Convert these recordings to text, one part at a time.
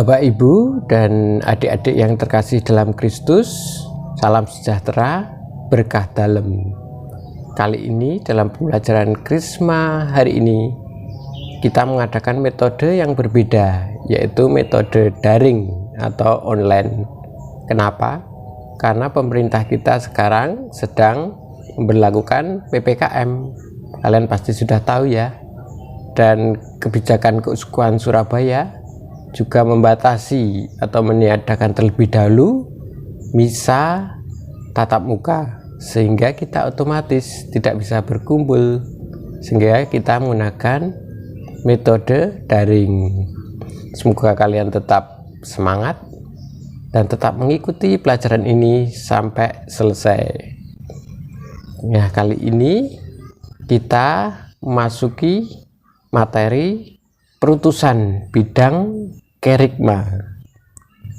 Bapak, Ibu, dan adik-adik yang terkasih dalam Kristus, salam sejahtera, berkah dalam. Kali ini dalam pembelajaran Krisma hari ini, kita mengadakan metode yang berbeda, yaitu metode daring atau online. Kenapa? Karena pemerintah kita sekarang sedang memberlakukan PPKM. Kalian pasti sudah tahu ya. Dan kebijakan Keuskupan Surabaya juga membatasi atau meniadakan terlebih dahulu misa tatap muka, sehingga kita otomatis tidak bisa berkumpul, sehingga kita menggunakan metode daring. Semoga kalian tetap semangat dan tetap mengikuti pelajaran ini sampai selesai. Nah, kali ini kita memasuki materi perutusan bidang kerigma.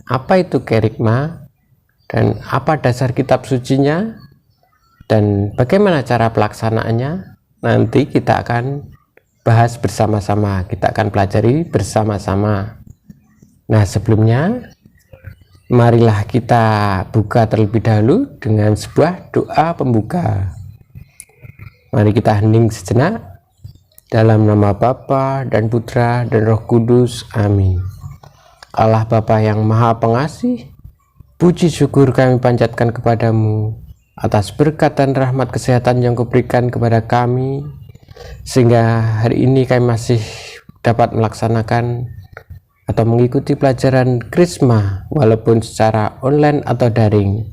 Apa itu kerigma dan apa dasar kitab sucinya dan bagaimana cara pelaksanaannya? Nanti kita akan bahas bersama-sama, kita akan pelajari bersama-sama. Nah, sebelumnya marilah kita buka terlebih dahulu dengan sebuah doa pembuka. Mari kita hening sejenak. Dalam nama Bapa dan Putra dan Roh Kudus, amin. Allah Bapa yang Maha Pengasih, puji syukur kami panjatkan kepadamu atas berkat dan rahmat kesehatan yang Kau berikan kepada kami, sehingga hari ini kami masih dapat melaksanakan atau mengikuti pelajaran Krisma walaupun secara online atau daring.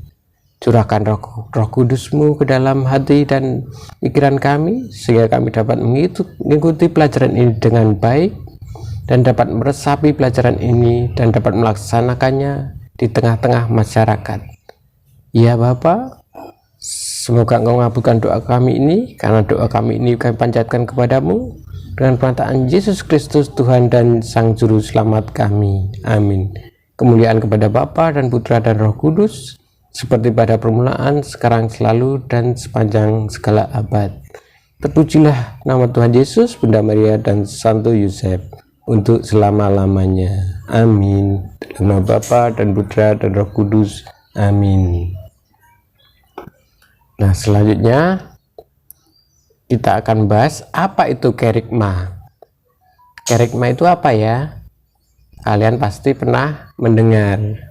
Curahkan roh kudus-Mu ke dalam hati dan pikiran kami, sehingga kami dapat mengikuti pelajaran ini dengan baik dan dapat meresapi pelajaran ini dan dapat melaksanakannya di tengah-tengah masyarakat. Ya Bapa, semoga Engkau mengabulkan doa kami ini, karena doa kami ini kami panjatkan kepadamu dengan penataan Yesus Kristus Tuhan dan Sang Juru Selamat kami. Amin. Kemuliaan kepada Bapa dan Putra dan Roh Kudus, seperti pada permulaan, sekarang, selalu, dan sepanjang segala abad. Terpujilah nama Tuhan Yesus, Bunda Maria, dan Santo Yosef untuk selama-lamanya. Amin. Dalam nama Bapa dan Putra dan Roh Kudus. Amin. Nah, selanjutnya kita akan bahas apa itu kerigma. Kerigma itu apa ya? Kalian pasti pernah mendengar.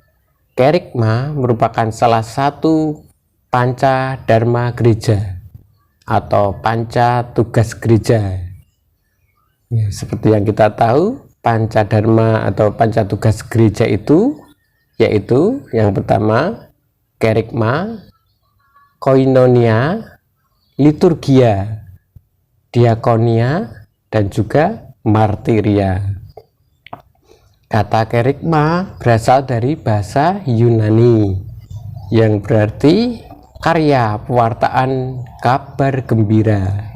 Kerigma merupakan salah satu panca dharma gereja atau panca tugas gereja. Ya, seperti yang kita tahu, panca dharma atau panca tugas gereja itu yaitu yang pertama kerigma, koinonia, liturgia, diakonia, dan juga martiria. Kata kerigma berasal dari bahasa Yunani yang berarti karya pewartaan kabar gembira.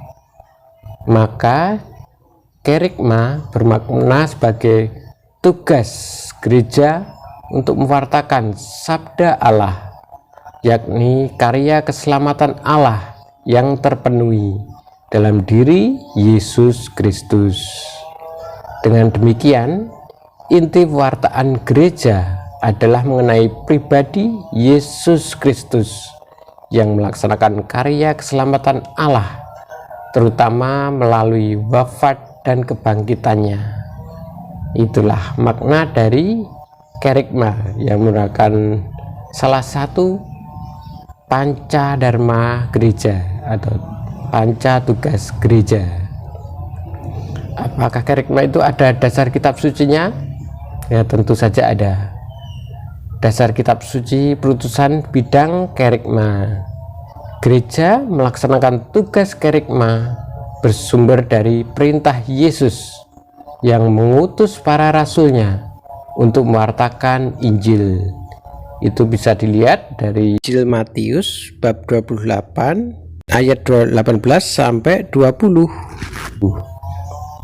Maka kerigma bermakna sebagai tugas gereja untuk mewartakan sabda Allah, yakni karya keselamatan Allah yang terpenuhi dalam diri Yesus Kristus. Dengan demikian, inti pewartaan gereja adalah mengenai pribadi Yesus Kristus yang melaksanakan karya keselamatan Allah, terutama melalui wafat dan kebangkitannya. Itulah makna dari kerigma yang merupakan salah satu panca dharma gereja atau panca tugas gereja. Apakah kerigma itu ada dasar kitab sucinya? Ya, tentu saja ada. Dasar kitab suci perutusan bidang kerigma. Gereja melaksanakan tugas kerigma bersumber dari perintah Yesus yang mengutus para rasulnya untuk mewartakan Injil. Itu bisa dilihat dari Injil Matius bab 28 ayat 18 sampai 20.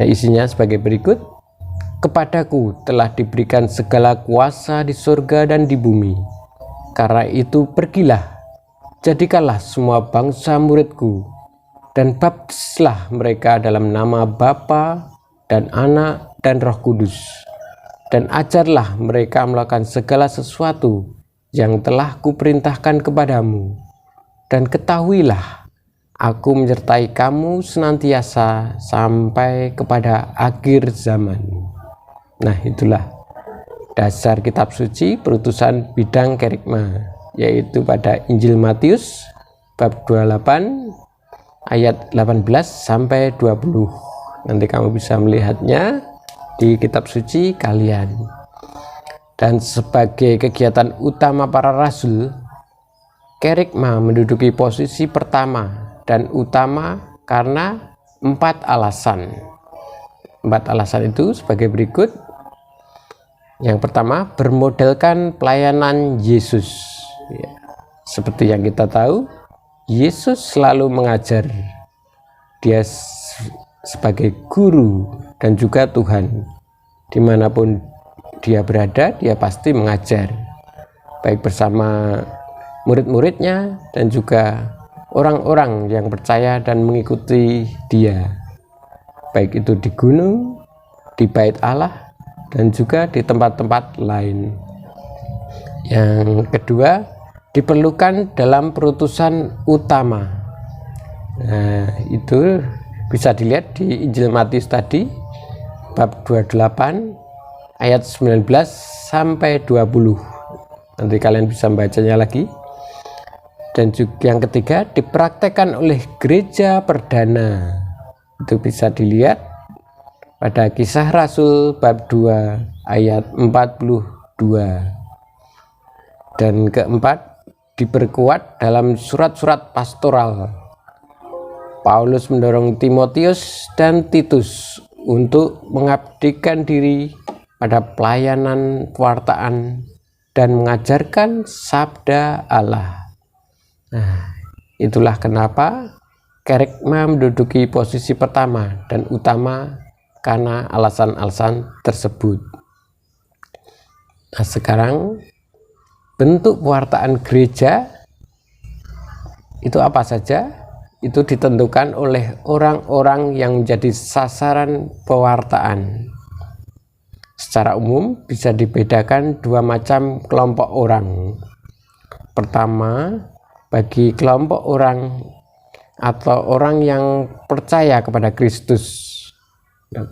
Nah, isinya sebagai berikut. Kepadaku telah diberikan segala kuasa di surga dan di bumi. Karena itu pergilah, jadikanlah semua bangsa muridku, dan baptislah mereka dalam nama Bapa dan Anak dan Roh Kudus, dan ajarlah mereka melakukan segala sesuatu yang telah kuperintahkan kepadamu. Dan ketahuilah, aku menyertai kamu senantiasa sampai kepada akhir zaman. Nah, itulah dasar kitab suci perutusan bidang kerikma, yaitu pada Injil Matius bab 28 ayat 18 sampai 20. Nanti kamu bisa melihatnya di kitab suci kalian. Dan sebagai kegiatan utama para rasul, kerikma menduduki posisi pertama dan utama karena 4 alasan. 4 alasan itu sebagai berikut. Yang pertama, bermodelkan pelayanan Yesus. Ya, seperti yang kita tahu, Yesus selalu mengajar. Dia sebagai guru dan juga Tuhan. Dimanapun dia berada, dia pasti mengajar, baik bersama murid-muridnya dan juga orang-orang yang percaya dan mengikuti dia, baik itu di gunung, di bait Allah, dan juga di tempat-tempat lain. Yang kedua, diperlukan dalam perutusan utama. Nah, itu bisa dilihat di Injil Matius tadi bab 28 ayat 19 sampai 20. Nanti kalian bisa membacanya lagi. Dan juga yang ketiga, dipraktekkan oleh gereja perdana. Itu bisa dilihat pada Kisah Rasul bab 2 ayat 42. Dan keempat, diperkuat dalam surat-surat pastoral. Paulus mendorong Timotius dan Titus untuk mengabdikan diri pada pelayanan pewartaan dan mengajarkan sabda Allah. Nah, itulah kenapa kerikma menduduki posisi pertama dan utama karena alasan-alasan tersebut. Nah, sekarang bentuk pewartaan gereja itu apa saja? Itu ditentukan oleh orang-orang yang menjadi sasaran pewartaan. Secara umum bisa dibedakan 2 macam kelompok orang. Pertama, bagi kelompok orang atau orang yang percaya kepada Kristus.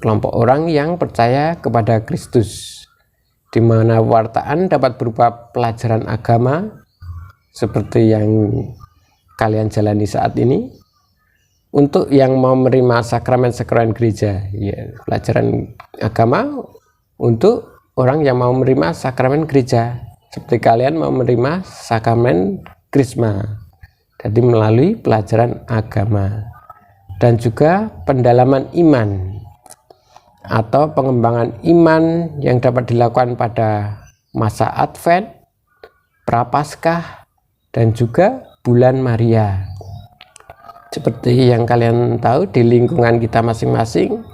Kelompok orang yang percaya kepada Kristus, di mana pewartaan dapat berupa pelajaran agama seperti yang kalian jalani saat ini. Untuk yang mau menerima sakramen-sakramen gereja, ya, pelajaran agama untuk orang yang mau menerima sakramen gereja, seperti kalian mau menerima sakramen krisma, jadi melalui pelajaran agama. Dan juga pendalaman iman atau pengembangan iman yang dapat dilakukan pada masa Advent, Prapaskah, dan juga bulan Maria. Seperti yang kalian tahu di lingkungan kita masing-masing,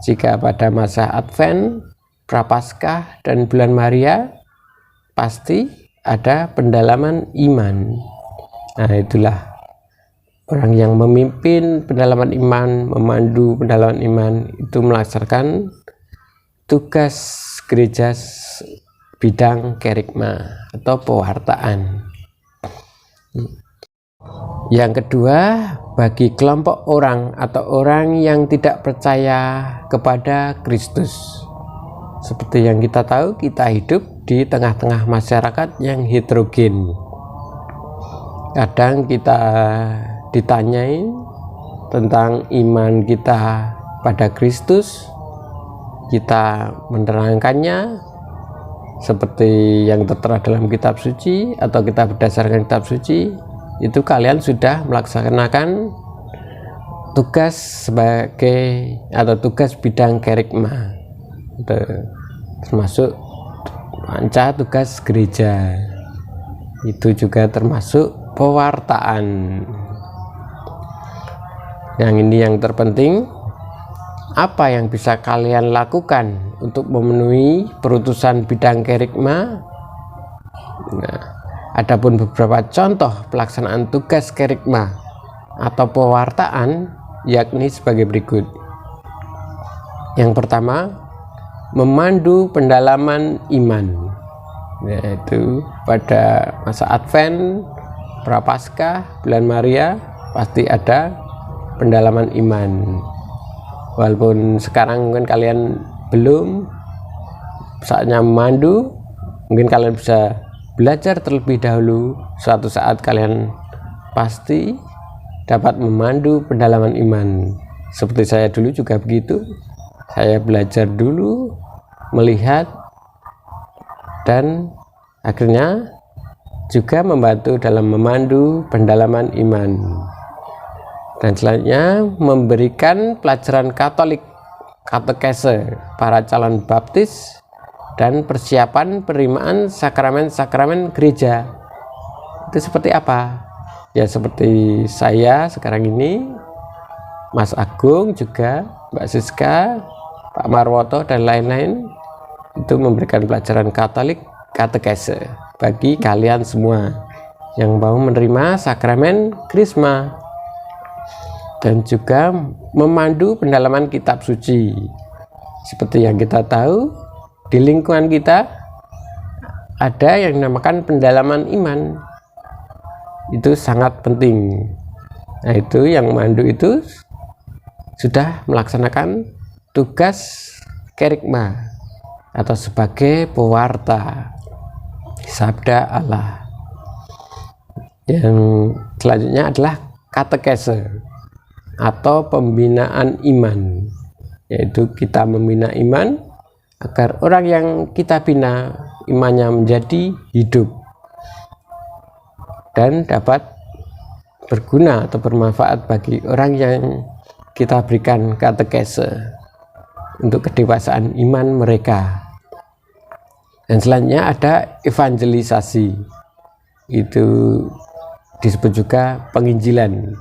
jika pada masa Advent, Prapaskah, dan bulan Maria, pasti ada pendalaman iman. Nah, itulah orang yang memimpin pendalaman iman, memandu pendalaman iman, itu melaksanakan tugas gereja bidang kerikma atau pewartaan. Yang kedua, bagi kelompok orang atau orang yang tidak percaya kepada Kristus. Seperti yang kita tahu, kita hidup di tengah-tengah masyarakat yang heterogen. Kadang kita ditanyain tentang iman kita pada Kristus, kita menerangkannya seperti yang tertera dalam kitab suci atau kita berdasarkan kitab suci. Itu kalian sudah melaksanakan tugas sebagai atau tugas bidang kerikma, termasuk panca tugas gereja, itu juga termasuk pewartaan. Yang ini yang terpenting, apa yang bisa kalian lakukan untuk memenuhi perutusan bidang kerikma? Nah, adapun beberapa contoh pelaksanaan tugas kerikma atau pewartaan yakni sebagai berikut. Yang pertama, memandu pendalaman iman, yaitu pada masa Advent, Prapaskah, bulan Maria pasti ada pendalaman iman. Walaupun sekarang mungkin kalian belum saatnya memandu, mungkin kalian bisa belajar terlebih dahulu. Suatu saat kalian pasti dapat memandu pendalaman iman. Seperti saya dulu juga begitu. Saya belajar dulu, melihat, dan akhirnya juga membantu dalam memandu pendalaman iman. Dan selanjutnya memberikan pelajaran Katolik, katekese para calon baptis, dan persiapan penerimaan sakramen-sakramen gereja. Itu seperti apa? Ya seperti saya sekarang ini, Mas Agung juga, Mbak Siska, Pak Marwoto, dan lain-lain, itu memberikan pelajaran Katolik, katekese bagi kalian semua yang mau menerima sakramen Krisma, dan juga memandu pendalaman kitab suci. Seperti yang kita tahu, di lingkungan kita ada yang dinamakan pendalaman iman. Itu sangat penting. Nah, itu yang memandu itu sudah melaksanakan tugas kerigma atau sebagai pewarta sabda Allah. Yang selanjutnya adalah katekese atau pembinaan iman, yaitu kita membina iman agar orang yang kita bina imannya menjadi hidup dan dapat berguna atau bermanfaat bagi orang yang kita berikan katekese untuk kedewasaan iman mereka. Dan selanjutnya ada evangelisasi, itu disebut juga penginjilan,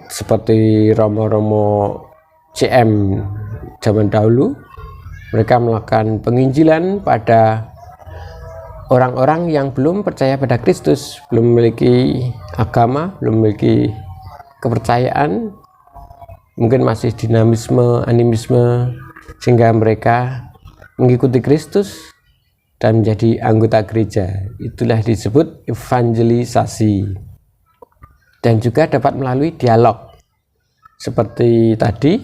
seperti romo-romo CM zaman dahulu. Mereka melakukan penginjilan pada orang-orang yang belum percaya pada Kristus, belum memiliki agama, belum memiliki kepercayaan, mungkin masih dinamisme, animisme, sehingga mereka mengikuti Kristus dan menjadi anggota gereja. Itulah disebut evangelisasi. Dan juga dapat melalui dialog. Seperti tadi,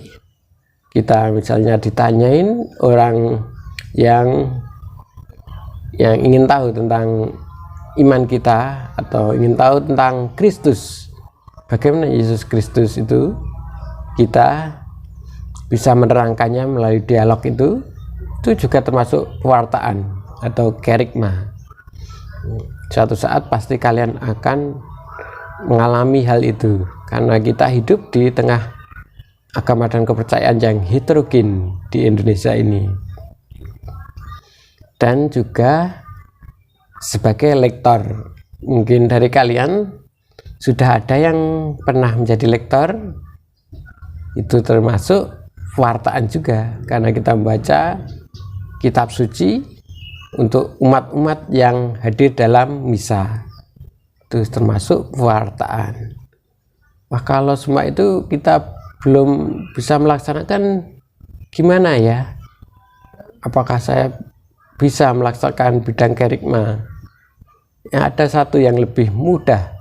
kita misalnya ditanyain orang yang ingin tahu tentang iman kita atau ingin tahu tentang Kristus, bagaimana Yesus Kristus itu, kita bisa menerangkannya melalui dialog itu juga termasuk pewartaan atau kerigma. Suatu saat pasti kalian akan mengalami hal itu, karena kita hidup di tengah agama dan kepercayaan yang heterogen di Indonesia ini. Dan juga sebagai lektor, mungkin dari kalian sudah ada yang pernah menjadi lektor, itu termasuk pewartaan juga, karena kita membaca kitab suci untuk umat-umat yang hadir dalam misa. Itu termasuk pewartaan. Wah, kalau semua itu kita belum bisa melaksanakan, gimana ya? Apakah saya bisa melaksanakan bidang kerigma? Ada satu yang lebih mudah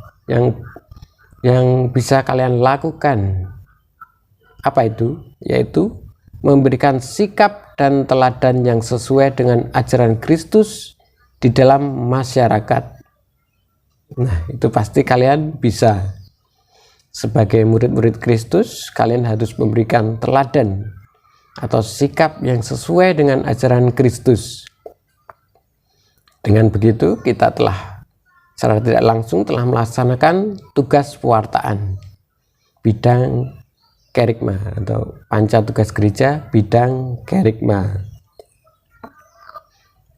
yang bisa kalian lakukan. Apa itu? Yaitu memberikan sikap dan teladan yang sesuai dengan ajaran Kristus di dalam masyarakat. Nah, itu pasti kalian bisa. Sebagai murid-murid Kristus, kalian harus memberikan teladan atau sikap yang sesuai dengan ajaran Kristus. Dengan begitu, kita telah secara tidak langsung telah melaksanakan tugas pewartaan bidang kerigma atau panca tugas gereja bidang kerigma.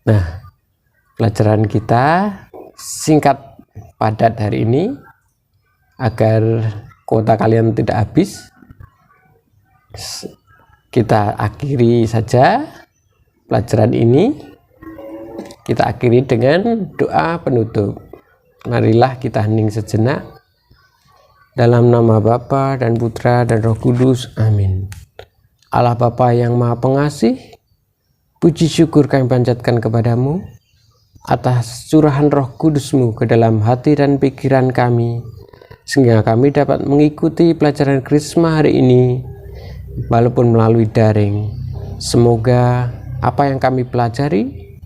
Nah, pelajaran kita singkat padat hari ini agar kuota kalian tidak habis. Kita akhiri saja pelajaran ini. Kita akhiri dengan doa penutup. Marilah kita hening sejenak. Dalam nama Bapa dan Putra dan Roh Kudus. Amin. Allah Bapa yang Maha Pengasih, Puji syukur kami panjatkan kepadamu atas curahan Roh Kudus-Mu ke dalam hati dan pikiran kami, sehingga kami dapat mengikuti pelajaran Krisma hari ini walaupun melalui daring. Semoga apa yang kami pelajari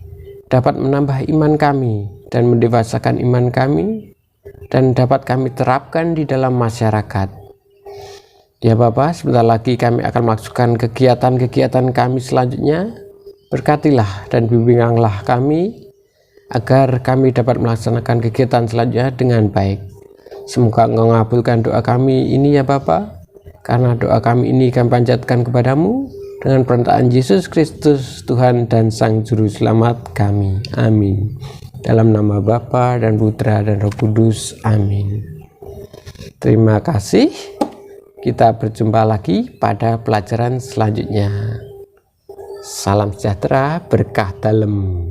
dapat menambah iman kami dan mendewasakan iman kami, dan dapat kami terapkan di dalam masyarakat. Ya Bapa, sebentar lagi kami akan melakukan kegiatan-kegiatan kami selanjutnya. Berkatilah dan bimbinglah kami agar kami dapat melaksanakan kegiatan selanjutnya dengan baik. Semoga Engkau mengabulkan doa kami ini ya Bapa, karena doa kami ini kami panjatkan kepadamu dengan perantaraan Yesus Kristus, Tuhan dan Sang Juru Selamat kami. Amin. Dalam nama Bapa dan Putra dan Roh Kudus. Amin. Terima kasih. Kita berjumpa lagi pada pelajaran selanjutnya. Salam sejahtera, berkah dalam.